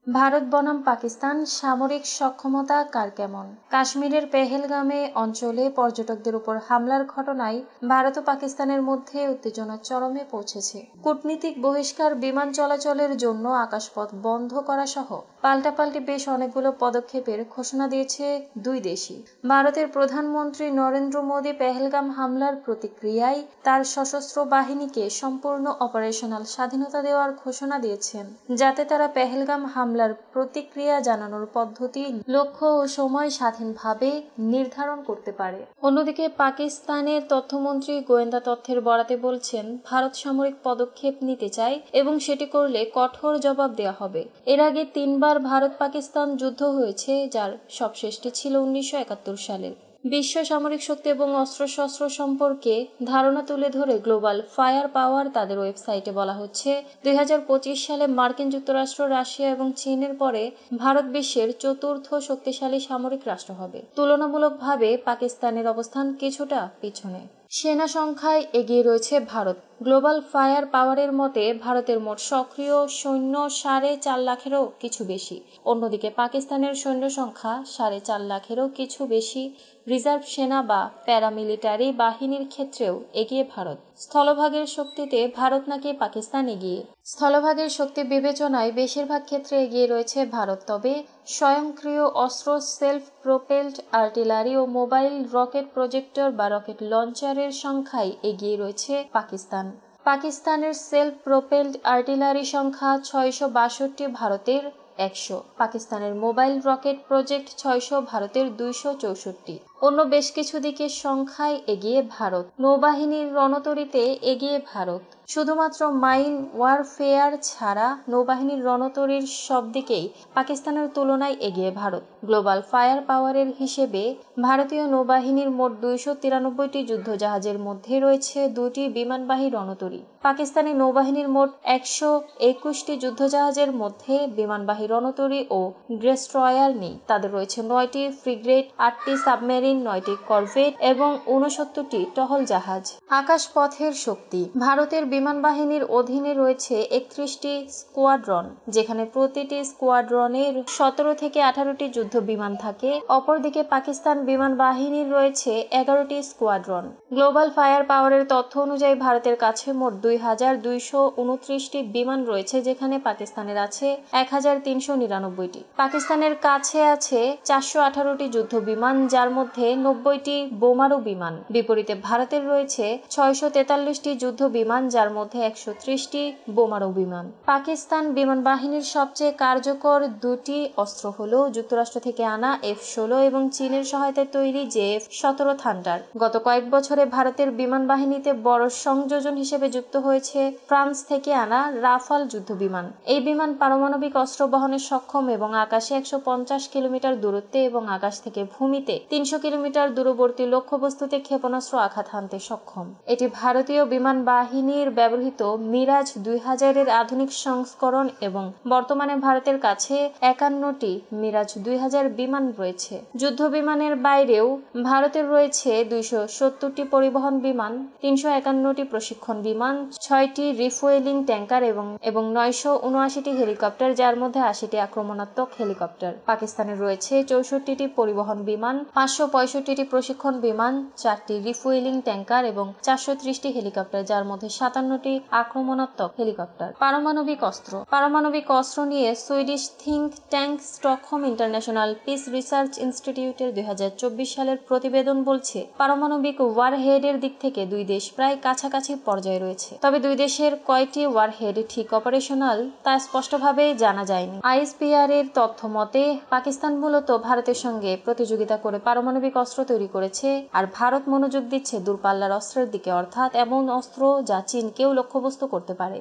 ভারত বনাম পাকিস্তান সামরিক সক্ষমতা কার কেমন? কাশ্মীরের পেহেলগামে অঞ্চলে পর্যটকদের উপর হামলার ঘটনায় ভারত ও পাকিস্তানের মধ্যে উত্তেজনা চরমে পৌঁছেছে। কূটনীতিক বহিষ্কার, বিমান চলাচলের জন্য আকাশপথ বন্ধ করা সহ পাল্টাপাল্টি বেশ অনেকগুলো পদক্ষেপের ঘোষণা দিয়েছে দুই দেশই। ভারতের প্রধানমন্ত্রী নরেন্দ্র মোদী পেহেলগাম হামলার প্রতিক্রিয়ায় তার সশস্ত্র বাহিনীকে সম্পূর্ণ অপারেশনাল স্বাধীনতা দেওয়ার ঘোষণা দিয়েছেন, যাতে তারা পেহেলগাম হামলার প্রতিক্রিয়া জানানোর পদ্ধতি, লক্ষ্য ও সময় স্বাধীনভাবে নির্ধারণ করতে পারে। অন্যদিকে পাকিস্তানের তথ্যমন্ত্রী গোয়েন্দা তথ্যের বরাতে বলছেন, ভারত সামরিক পদক্ষেপ নিতে চায় এবং সেটি করলে কঠোর জবাব দেওয়া হবে। এর আগে 3 বার ভারত পাকিস্তান যুদ্ধ হয়েছে, যার সবশেষটি ছিল 1971 সালে। বিশ্ব সামরিক শক্তি এবং অস্ত্রশস্ত্র সম্পর্কে ধারণা তুলে ধরে গ্লোবাল ফায়ার পাওয়ার তাদের ওয়েবসাইটে বলা হচ্ছে, 2025 সালে মার্কিন যুক্তরাষ্ট্র, রাশিয়া এবং চীনের পরে ভারত বিশ্বের চতুর্থ শক্তিশালী সামরিক রাষ্ট্র হবে। তুলনামূলকভাবে পাকিস্তানের অবস্থান কিছুটা পিছনে। সেনা সংখ্যায় এগিয়ে রয়েছে ভারত। গ্লোবাল ফায়ার পাওয়ারের মতে ভারতের মোট সক্রিয় সৈন্য 4.5 লাখেরও কিছু বেশি। অন্যদিকে পাকিস্তানের সৈন্য সংখ্যা 4.5 লাখেরও কিছু বেশি। রিজার্ভ সেনা বা প্যারামিলিটারি বাহিনীর ক্ষেত্রেও এগিয়ে ভারত। স্থলভাগের শক্তিতে ভারত নাকি পাকিস্তান এগিয়ে? স্থলভাগের শক্তি বিবেচনায় বেশিরভাগ ক্ষেত্রে এগিয়ে রয়েছে ভারত, তবে স্বয়ংক্রিয় অস্ত্র, সেলফ প্রোপেলড আর্টিলারি ও মোবাইল রকেট প্রজেক্টর বা রকেট লঞ্চারের সংখ্যায় এগিয়ে রয়েছে পাকিস্তান। পাকিস্তানের সেলফ প্রোপেলড আর্টিলারি সংখ্যা 662, ভারতের 100। পাকিস্তানের মোবাইল রকেট প্রজেক্ট 600, ভারতের 264। অন্য বেশ কিছু দিকের সংখ্যায় এগিয়ে ভারত। নৌবাহিনীর রণতরীতে এগিয়ে ভারত। শুধুমাত্র মাইন ওয়ারফেয়ার ছাড়া নৌবাহিনীর রণতরীর সব দিকেই পাকিস্তানের তুলনায় এগিয়ে ভারত। গ্লোবাল ফায়ার পাওয়ারের হিসেবে ভারতীয় নৌবাহিনীর মোট 293টি যুদ্ধজাহাজের মধ্যে রয়েছে 2টি বিমানবাহী রণতরী। পাকিস্তানি নৌবাহিনীর মোট 121টি যুদ্ধজাহাজের মধ্যে বিমানবাহী রণতরী ও ডেস্ট্রয়ার নেই। তাদের রয়েছে 9টি ফ্রিগেট, 8টি সাবমেরিন, 9টি করভেট এবং 69টি টহল জাহাজ। আকাশপথের শক্তি। ভারতের বিমান বাহিনীর অধীনে রয়েছে 31টি স্কোয়াড্রন, যেখানে প্রতিটি স্কোয়াড্রনের 17 থেকে 18টি যুদ্ধ বিমান থাকে। অপরদিকে পাকিস্তান বিমান বাহিনীর রয়েছে 11টি স্কোয়াড্রন। গ্লোবাল ফায়ার পাওয়ারের তথ্য অনুযায়ী ভারতের কাছে মোট 2229টি বিমান রয়েছে, যেখানে পাকিস্তানের আছে 1399টি। পাকিস্তানের কাছে আছে 418টি যুদ্ধ বিমান, যার মধ্যে 90টি বোমারু বিমান। বিপরীতে ভারতের রয়েছে 643টি যুদ্ধ বিমান, যার মধ্যে 130টি বোমারু বিমান। পাকিস্তান বিমান বাহিনীর সবচেয়ে কার্যকর দুটি অস্ত্র হল যুক্তরাষ্ট্র থেকে আনা F-16 এবং চীনের সহায়তায় তৈরি JF-17 থান্ডার। গত কয়েক বছরে ভারতের বিমান বাহিনীতে বড় সংযোজন হিসেবে যুক্ত হয়েছে ফ্রান্স থেকে আনা রাফাল যুদ্ধ বিমান। এই বিমান পারমাণবিক অস্ত্র বহনে সক্ষম এবং আকাশে 150 কিলোমিটার দূরত্বে এবং আকাশ থেকে ভূমিতে 300 কিলোমিটার দূরবর্তী লক্ষ্যবস্তুতে ক্ষেপণাস্ত্র আঘাত হানতে সক্ষম। এটি ভারতীয় বিমান বাহিনীর ব্যবহৃত মিরাজ 2000-এর আধুনিক সংস্করণ এবং বর্তমানে ভারতের কাছে 51টি মিরাজ 2000 বিমান রয়েছে। যুদ্ধ বিমানের বাইরেও ভারতের রয়েছে 270টি পরিবহন বিমান, 351টি প্রশিক্ষণ বিমান, 6টি রিফুয়েলিং ট্যাঙ্কার এবং 979টি হেলিকপ্টার, যার মধ্যে 80টি আক্রমণাত্মক হেলিকপ্টার। পাকিস্তানের রয়েছে 64টি পরিবহন বিমান, 565টি প্রশিক্ষণ বিমান, 4টি রিফুয়েলিং ট্যাঙ্কার এবং 430টি হেলিকপ্টার, যার মধ্যে 57টি আক্রমণাত্মক হেলিকপ্টার। পারমাণবিক অস্ত্র। পারমাণবিক অস্ত্র নিয়ে Swedish think tank Stockholm international piece research ইনস্টিটিউটের 2024 সালের প্রতিবেদন বলছে, পারমাণবিক ওয়ারহেডের দিক থেকে দুই দেশ প্রায় কাছাকাছি পর্যায়ে রয়েছে। তবে দুই দেশের কয়টি ওয়ারহেড ঠিক অপারেশনাল তা স্পষ্টভাবে জানা যায়নি। ISPR এর তথ্য মতে পাকিস্তান মূলত ভারতের সঙ্গে প্রতিযোগিতা করে পারমাণবিক অস্ত্র তৈরি করেছে, আর ভারত মনোযোগ দিচ্ছে দূরপাল্লার অস্ত্রের দিকে, অর্থাৎ এমন অস্ত্র যা চীনকেও লক্ষ্যবস্তু করতে পারে।